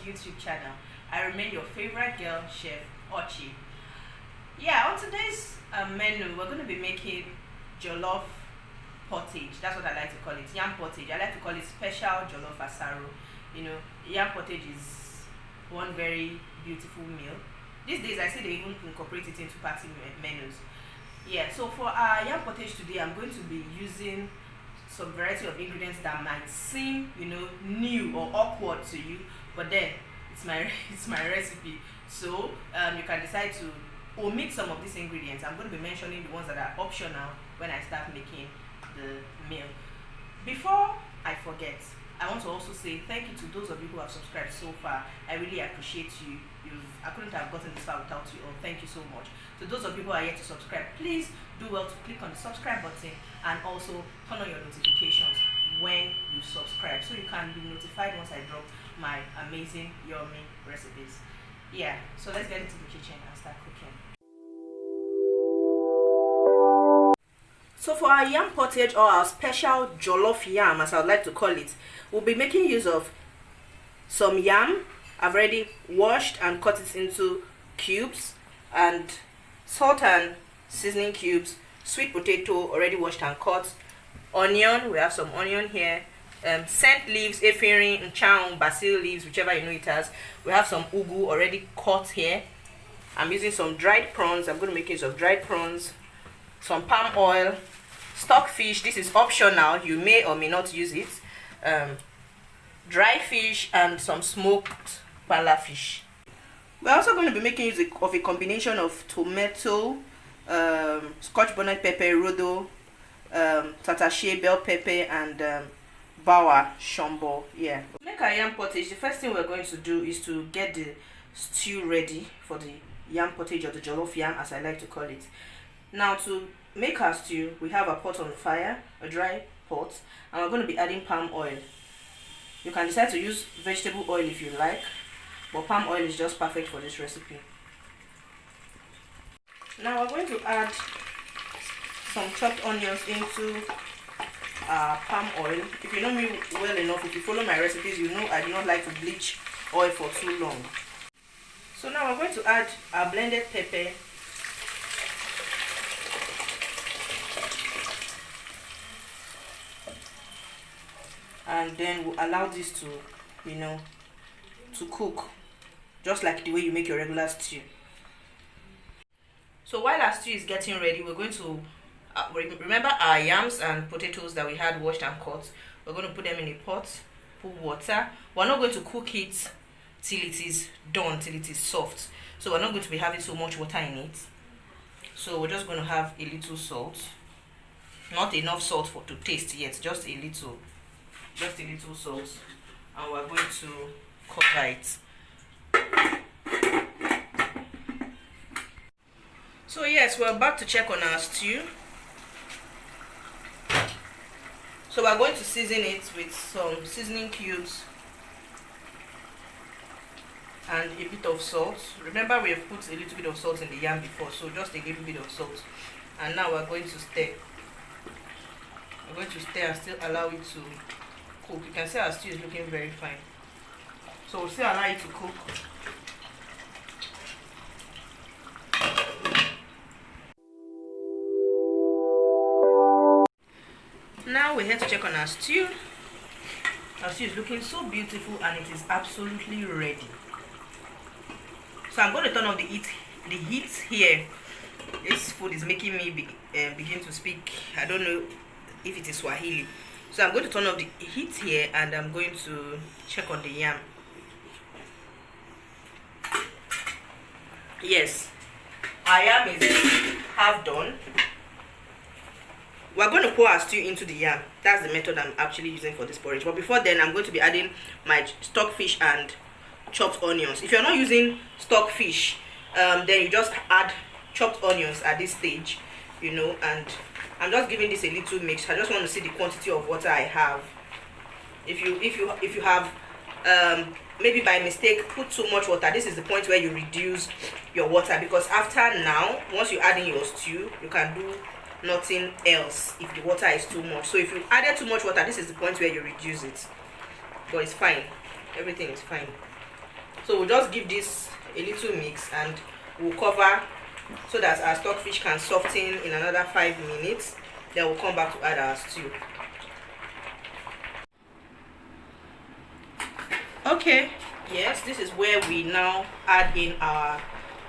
YouTube channel. I remain your favorite girl, Chef Ochi. Yeah, on today's menu, we're going to be making jollof pottage. That's what I like to call it, yam pottage. I like to call it special jollof asaro. You know, yam pottage is one very beautiful meal. These days, I see they even incorporate it into party menus. Yeah, so for our yam pottage today, I'm going to be using some variety of ingredients that might seem, new or awkward to you, but then it's my recipe. So you can decide to omit some of these ingredients. I'm going to be mentioning the ones that are optional when I start making the meal. Before I forget, I want to also say thank you to those of you who have subscribed so far. I really appreciate you. I couldn't have gotten this far without you all. Thank you so much. To those of you who are yet to subscribe, please do well to click on the subscribe button and also turn on your notifications when you subscribe so you can be notified once I drop my amazing yummy recipes. Yeah, so let's get into the kitchen and start cooking. So for our yam pottage, or our special jollof yam as I would like to call it, we'll be making use of some yam. I've already washed and cut it into cubes, and salt and seasoning cubes, sweet potato already washed and cut, onion, we have some onion here, scent leaves, efirin, nchang, basil leaves, whichever you know it as. We have some ugu already cut here. I'm using some dried prawns. I'm going to make use of dried prawns, some palm oil, stock fish, this is optional, you may or may not use it, dry fish, and some smoked pala fish. We're also going to be making use of a combination of tomato, scotch bonnet pepper, rodo, tatache, bell pepper, and bawa shombo. Yeah. To make our yam pottage, the first thing we're going to do is to get the stew ready for the yam pottage, or the jollof yam as I like to call it. Now to make our stew, we have a pot on fire, a dry pot, and we're going to be adding palm oil. You can decide to use vegetable oil if you like, but palm oil is just perfect for this recipe. Now we're going to add some chopped onions into palm oil. If you know me well enough, if you follow my recipes, you know I do not like to bleach oil for too long. So now we're going to add our blended pepper, and then we'll allow this to cook just like the way you make your regular stew. So while our stew is getting ready, we're going to remember our yams and potatoes that we had washed and cut. We're going to put them in a pot, put water. We're not going to cook it till it is done, till it is soft. So we're not going to be having so much water in it. So we're just going to have a little salt, not enough salt to taste yet, just a little salt, and we're going to cover it. So yes, we're about to check on our stew. So we're going to season it with some seasoning cubes and a bit of salt. Remember, we have put a little bit of salt in the yam before, so just a little bit of salt. And now we're going to stir. We're going to stir and still allow it to cook. You can see our stew is looking very fine. So we'll still allow it to cook. Now we're here to check on our stew. Our stew is looking so beautiful and it is absolutely ready. So I'm going to turn off the heat here. This food is making me begin to speak. I don't know if it is Swahili. So I'm going to turn off the heat here and I'm going to check on the yam. Yes, our yam is half done. We're going to pour our stew into the yam. That's the method I'm actually using for this porridge. But before then, I'm going to be adding my stock fish and chopped onions. If you're not using stock fish, then you just add chopped onions at this stage, and I'm just giving this a little mix. I just want to see the quantity of water I have. If you have maybe by mistake put too much water, this is the point where you reduce your water, because after now, once you add in your stew, you can do nothing else if the water is too much. So if you added too much water, this is the point where you reduce it. But it's fine, everything is fine. So we'll just give this a little mix and we'll cover so that our stockfish can soften in another 5 minutes. Then we'll come back to add our stew. Okay, yes, this is where we now add in our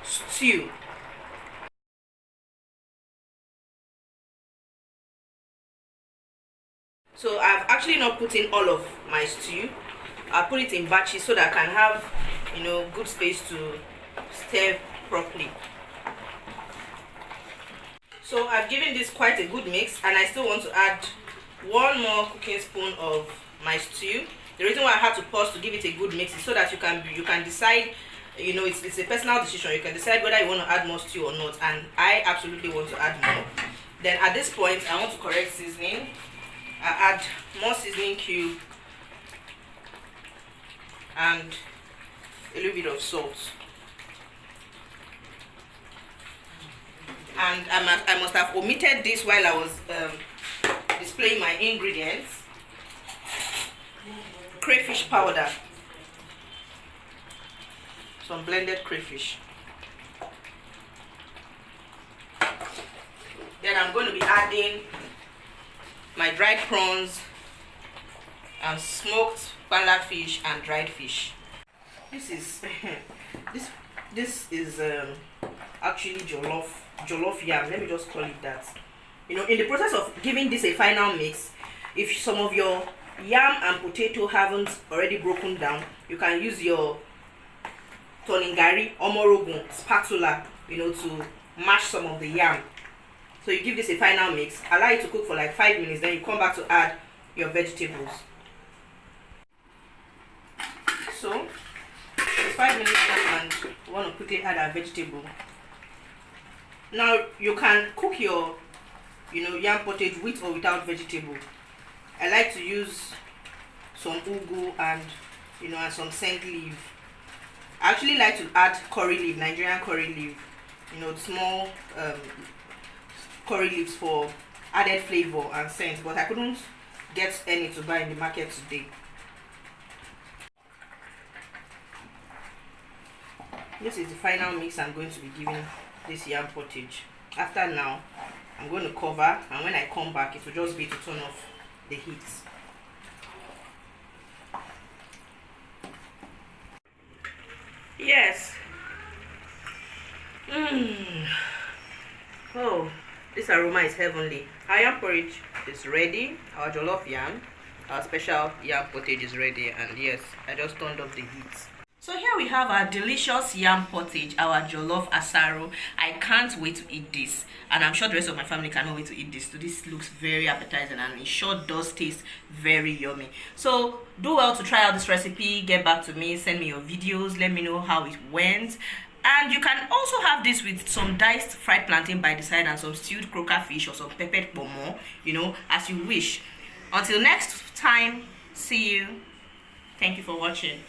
stew. So I've actually not put in all of my stew. I put it in batches so that I can have, you know, good space to stir properly. So I've given this quite a good mix, and I still want to add 1 more cooking spoon of my stew. The reason why I had to pause to give it a good mix is so that you can decide, you know, it's a personal decision. You can decide whether you want to add more stew or not, and I absolutely want to add more. Then at this point, I want to correct seasoning. I add more seasoning cube and a little bit of salt. And I must have omitted this while I was displaying my ingredients. Crayfish powder, some blended crayfish. Then I'm going to be adding my dried prawns and smoked pala fish and dried fish. This is actually jollof yam. Let me just call it that. You know, in the process of giving this a final mix, if some of your yam and potato haven't already broken down, you can use your toningari omorogun spatula, you know, to mash some of the yam. So you give this a final mix, allow it to cook for like 5 minutes, then you come back to add your vegetables. So it's 5 minutes now, and we want to quickly add our vegetable. Now you can cook your, you know, yam pottage with or without vegetable. I like to use some ugu and, you know, and some scent leaf. I actually like to add curry leaf, Nigerian curry leaf, you know, small curry leaves for added flavor and scent, but I couldn't get any to buy in the market today. This is the final mix I'm going to be giving this yam pottage. After now, I'm going to cover, and when I come back, it will just be to turn off the heat. Yes. Oh, this aroma is heavenly. Our yam porridge is ready. Our jollof yam, our special yam pottage is ready. And yes, I just turned off the heat. So here we have our delicious yam pottage, our jollof asaro. I can't wait to eat this, and I'm sure the rest of my family cannot wait to eat this. So this looks very appetizing, and it sure does taste very yummy. So do well to try out this recipe. Get back to me, send me your videos, let me know how it went. And you can also have this with some diced fried plantain by the side and some stewed croaker fish or some peppered pomo, you know, as you wish. Until next time, see you. Thank you for watching.